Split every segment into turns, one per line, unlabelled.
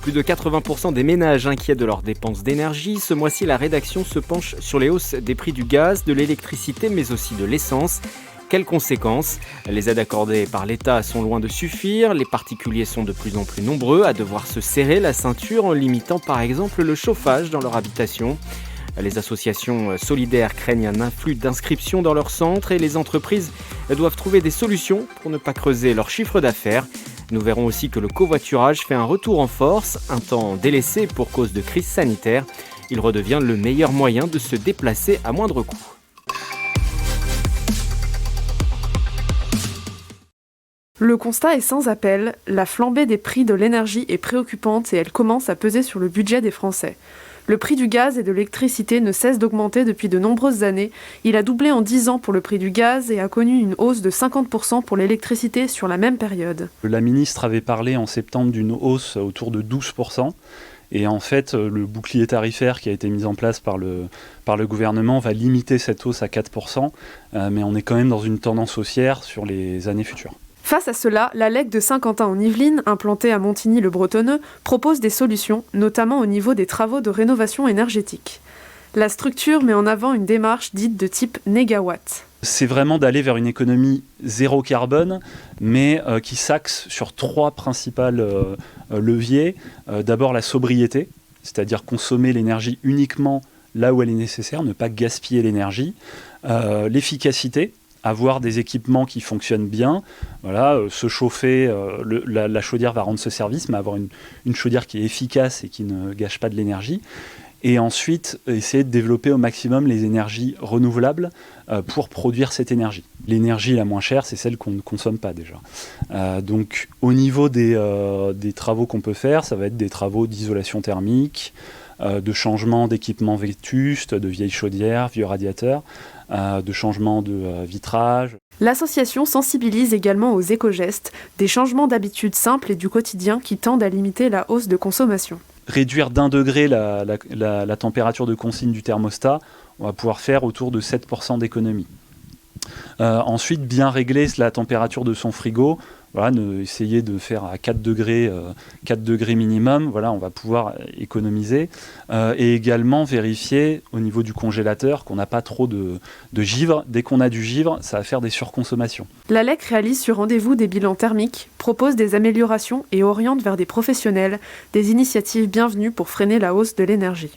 plus de 80% des ménages inquiets de leurs dépenses d'énergie. Ce mois-ci, la rédaction se penche sur les hausses des prix du gaz, de l'électricité, mais aussi de l'essence. Quelles conséquences ? Les aides accordées par l'État sont loin de suffire. Les particuliers sont de plus en plus nombreux à devoir se serrer la ceinture en limitant par exemple le chauffage dans leur habitation. Les associations solidaires craignent un afflux d'inscriptions dans leurs centres et les entreprises doivent trouver des solutions pour ne pas creuser leur chiffre d'affaires. Nous verrons aussi que le covoiturage fait un retour en force, un temps délaissé pour cause de crise sanitaire. Il redevient le meilleur moyen de se déplacer à moindre coût.
Le constat est sans appel, la flambée des prix de l'énergie est préoccupante et elle commence à peser sur le budget des Français. Le prix du gaz et de l'électricité ne cesse d'augmenter depuis de nombreuses années. Il a doublé en 10 ans pour le prix du gaz et a connu une hausse de 50% pour l'électricité sur la même période.
La ministre avait parlé en septembre d'une hausse autour de 12%. Et en fait, le bouclier tarifaire qui a été mis en place par le gouvernement va limiter cette hausse à 4%. Mais on est quand même dans une tendance haussière sur les années futures.
Face à cela, la LEC de Saint-Quentin en Yvelines, implantée à Montigny-le-Bretonneux, propose des solutions, notamment au niveau des travaux de rénovation énergétique. La structure met en avant une démarche dite de type négawatt.
C'est vraiment d'aller vers une économie zéro carbone, mais qui s'axe sur 3 principaux leviers. D'abord la sobriété, c'est-à-dire consommer l'énergie uniquement là où elle est nécessaire, ne pas gaspiller l'énergie. L'efficacité, avoir des équipements qui fonctionnent bien, se chauffer, la chaudière va rendre ce service, mais avoir une chaudière qui est efficace et qui ne gâche pas de l'énergie. Et ensuite, essayer de développer au maximum les énergies renouvelables pour produire cette énergie. L'énergie la moins chère, c'est celle qu'on ne consomme pas déjà. Donc au niveau des travaux qu'on peut faire, ça va être des travaux d'isolation thermique, de changement d'équipements vétustes, de vieilles chaudières, vieux radiateurs, de changement de vitrage.
L'association sensibilise également aux éco-gestes, des changements d'habitudes simples et du quotidien qui tendent à limiter la hausse de consommation.
Réduire d'1 degré la température de consigne du thermostat, on va pouvoir faire autour de 7% d'économie. Ensuite, bien régler la température de son frigo, essayer de faire à 4 degrés minimum, on va pouvoir économiser. Et également vérifier au niveau du congélateur qu'on n'a pas trop de givre. Dès qu'on a du givre, ça va faire des surconsommations.
La LEC réalise sur rendez-vous des bilans thermiques, propose des améliorations et oriente vers des professionnels, des initiatives bienvenues pour freiner la hausse de l'énergie.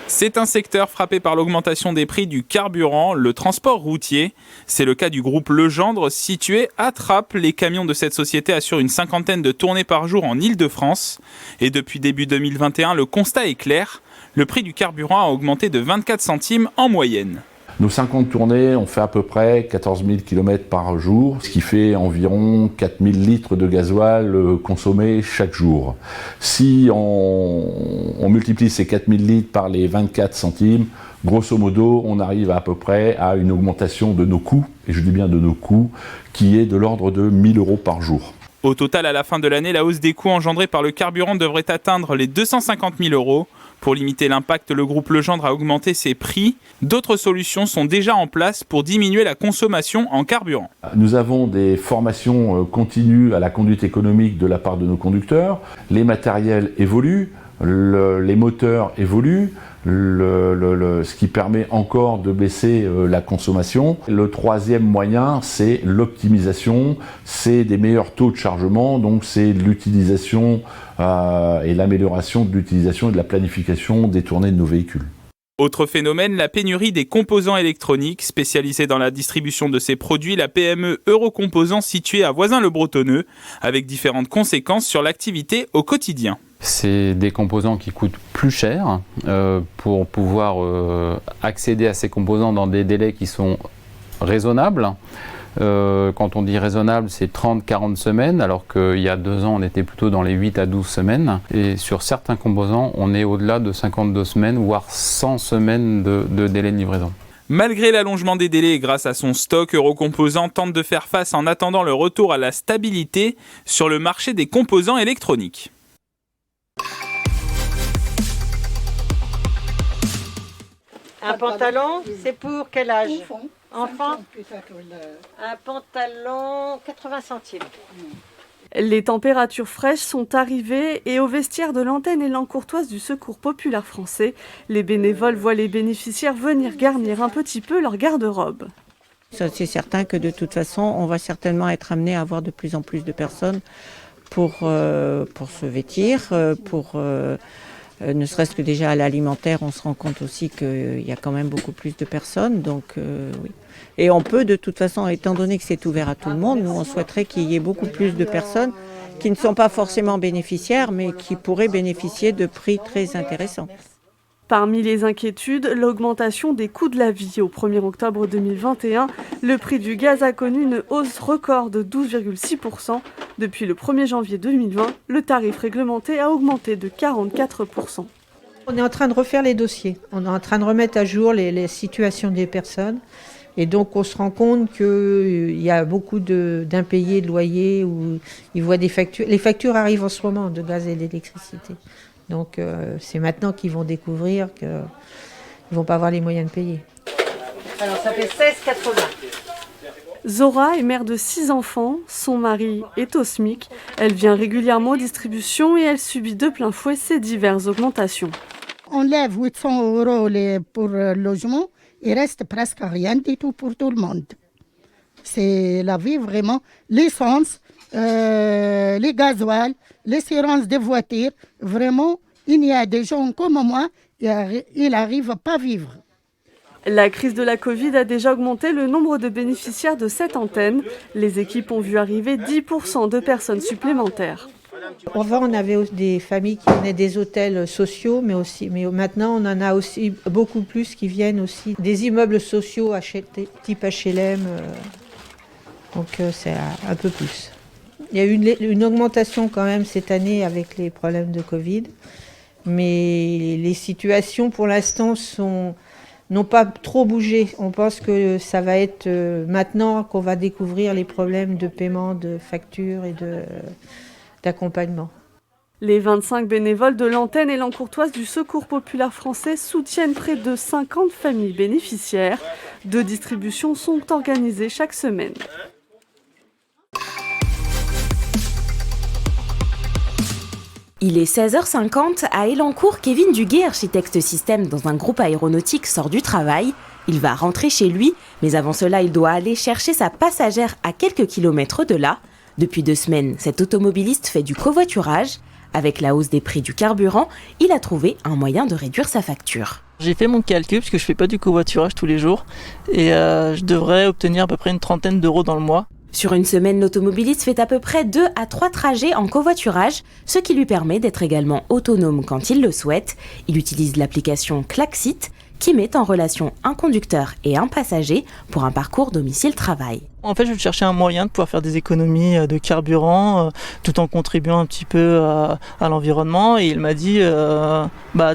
C'est un secteur frappé par l'augmentation des prix du carburant, le transport routier. C'est le cas du groupe Legendre situé à Trappes. Les camions de cette société assurent une 50aine de tournées par jour en Île-de-France. Et depuis début 2021, le constat est clair. Le prix du carburant a augmenté de 24 centimes en moyenne.
Nos 50 tournées, on fait à peu près 14 000 km par jour, ce qui fait environ 4 000 litres de gasoil consommés chaque jour. Si on multiplie ces 4 000 litres par les 24 centimes, grosso modo, on arrive à peu près à une augmentation de nos coûts, et je dis bien de nos coûts, qui est de l'ordre de 1 000 € par jour.
Au total, à la fin de l'année, la hausse des coûts engendrés par le carburant devrait atteindre les 250 000 €. Pour limiter l'impact, le groupe Legendre a augmenté ses prix. D'autres solutions sont déjà en place pour diminuer la consommation en carburant.
Nous avons des formations continues à la conduite économique de la part de nos conducteurs. Les matériels évoluent, les moteurs évoluent, ce qui permet encore de baisser la consommation. Le troisième moyen, c'est l'optimisation, c'est des meilleurs taux de chargement, donc c'est l'utilisation et l'amélioration de l'utilisation et de la planification des tournées de nos véhicules.
Autre phénomène, la pénurie des composants électroniques. Spécialisée dans la distribution de ces produits, la PME Eurocomposants située à Voisins-le-Bretonneux, avec différentes conséquences sur l'activité au quotidien.
C'est des composants qui coûtent plus cher pour pouvoir accéder à ces composants dans des délais qui sont raisonnables. Quand on dit raisonnable, c'est 30-40 semaines, alors qu'il y a 2 ans, on était plutôt dans les 8 à 12 semaines. Et sur certains composants, on est au-delà de 52 semaines, voire 100 semaines de délai de livraison.
Malgré l'allongement des délais et grâce à son stock, Eurocomposants tente de faire face en attendant le retour à la stabilité sur le marché des composants électroniques.
Un pantalon, c'est pour quel âge ? Enfant, un pantalon 80 centimes.
Les températures fraîches sont arrivées et au vestiaire de l'antenne élan courtoise du Secours populaire français, les bénévoles voient les bénéficiaires venir garnir un petit peu leur garde-robe.
Ça, c'est certain que de toute façon, on va certainement être amené à avoir de plus en plus de personnes pour se vêtir, ne serait-ce que déjà à l'alimentaire, on se rend compte aussi qu'il y a quand même beaucoup plus de personnes, donc oui. Et on peut de toute façon, étant donné que c'est ouvert à tout le monde, nous on souhaiterait qu'il y ait beaucoup plus de personnes qui ne sont pas forcément bénéficiaires, mais qui pourraient bénéficier de prix très intéressants.
Parmi les inquiétudes, l'augmentation des coûts de la vie. Au 1er octobre 2021, le prix du gaz a connu une hausse record de 12,6%. Depuis le 1er janvier 2020, le tarif réglementé a augmenté de 44%.
On est en train de refaire les dossiers. On est en train de remettre à jour les situations des personnes. Et donc, on se rend compte qu'il y a beaucoup d'impayés de loyers où ils voient des factures. Les factures arrivent en ce moment de gaz et d'électricité. Donc, c'est maintenant qu'ils vont découvrir qu'ils ne vont pas avoir les moyens de payer.
Alors, ça fait 16,80.
Zora est mère de 6 enfants. Son mari est au SMIC. Elle vient régulièrement aux distributions et elle subit de plein fouet ces diverses augmentations.
On lève 800 € pour le logement. Il reste presque rien du tout pour tout le monde. C'est la vie vraiment. L'essence, les gasoils, l'assurance des voitures. Vraiment, il y a des gens comme moi, ils n'arrivent pas à vivre.
La crise de la Covid a déjà augmenté le nombre de bénéficiaires de cette antenne. Les équipes ont vu arriver 10% de personnes supplémentaires.
Avant, on avait des familles qui venaient des hôtels sociaux, mais maintenant, on en a aussi beaucoup plus qui viennent aussi des immeubles sociaux type HLM. Donc, c'est un peu plus. Il y a eu une augmentation quand même cette année avec les problèmes de Covid, mais les situations pour l'instant n'ont pas trop bougé. On pense que ça va être maintenant qu'on va découvrir les problèmes de paiement de factures et d'accompagnement.
Les 25 bénévoles de l'antenne élan courtoise du Secours populaire français soutiennent près de 50 familles bénéficiaires. 2 distributions sont organisées chaque semaine.
Il est 16h50 à Elancourt. Kevin Duguet, architecte système dans un groupe aéronautique, sort du travail. Il va rentrer chez lui, mais avant cela, il doit aller chercher sa passagère à quelques kilomètres de là. Depuis 2 semaines, cet automobiliste fait du covoiturage. Avec la hausse des prix du carburant, il a trouvé un moyen de réduire sa facture.
J'ai fait mon calcul parce que je fais pas du covoiturage tous les jours et je devrais obtenir à peu près une trentaine d'euros dans le mois.
Sur une semaine, l'automobiliste fait à peu près 2 à 3 trajets en covoiturage, ce qui lui permet d'être également autonome quand il le souhaite. Il utilise l'application Klaxit qui met en relation un conducteur et un passager pour un parcours domicile-travail.
En fait, je cherchais un moyen de pouvoir faire des économies de carburant tout en contribuant un petit peu à l'environnement. Et il m'a dit,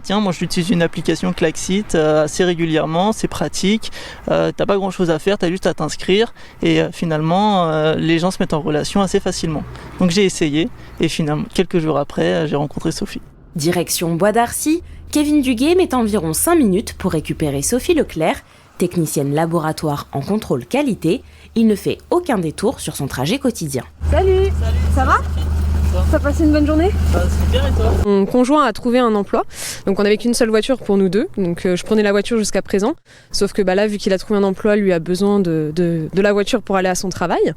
tiens, moi j'utilise une application Klaxit assez régulièrement, c'est pratique, t'as pas grand chose à faire, t'as juste à t'inscrire. Et finalement, les gens se mettent en relation assez facilement. Donc j'ai essayé et finalement, quelques jours après, j'ai rencontré Sophie.
Direction Bois d'Arcy, Kevin Duguet met environ 5 minutes pour récupérer Sophie Leclerc, technicienne laboratoire en contrôle qualité. Il ne fait aucun détour sur son trajet quotidien.
Salut, ça va ? T'as passé une bonne journée ?
C'est bien et toi ?
Mon conjoint a trouvé un emploi, donc on n'avait qu'une seule voiture pour nous deux, donc je prenais la voiture jusqu'à présent, sauf que là, vu qu'il a trouvé un emploi, lui a besoin de la voiture pour aller à son travail,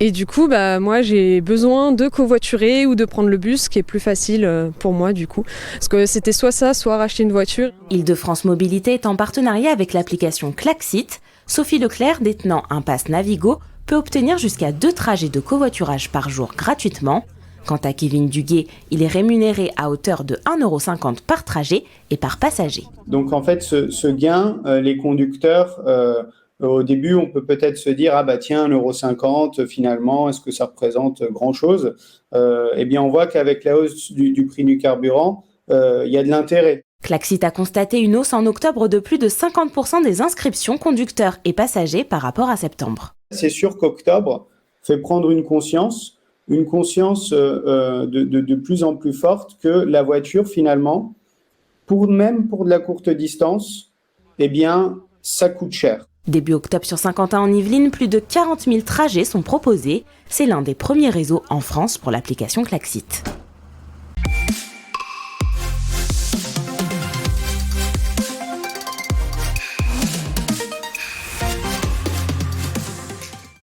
et du coup, moi j'ai besoin de covoiturer ou de prendre le bus, ce qui est plus facile pour moi du coup, parce que c'était soit ça, soit racheter une voiture.
Île-de-France Mobilité est en partenariat avec l'application Klaxit. Sophie Leclerc, détenant un pass Navigo, peut obtenir jusqu'à 2 trajets de covoiturage par jour gratuitement. Quant à Kevin Duguet, il est rémunéré à hauteur de 1,50 € par trajet et par passager.
Donc en fait, ce gain, les conducteurs, au début, on peut peut-être se dire « Ah bah tiens, 1,50 € finalement, est-ce que ça représente grand-chose ?» Eh bien, on voit qu'avec la hausse du prix du carburant, il y a de l'intérêt.
Klaxit a constaté une hausse en octobre de plus de 50% des inscriptions conducteurs et passagers par rapport à septembre.
C'est sûr qu'octobre fait prendre une conscience de plus en plus forte que la voiture, finalement, même pour de la courte distance, eh bien, ça coûte cher.
Début octobre sur Saint-Quentin en Yvelines, plus de 40 000 trajets sont proposés. C'est l'un des premiers réseaux en France pour l'application Klaxit.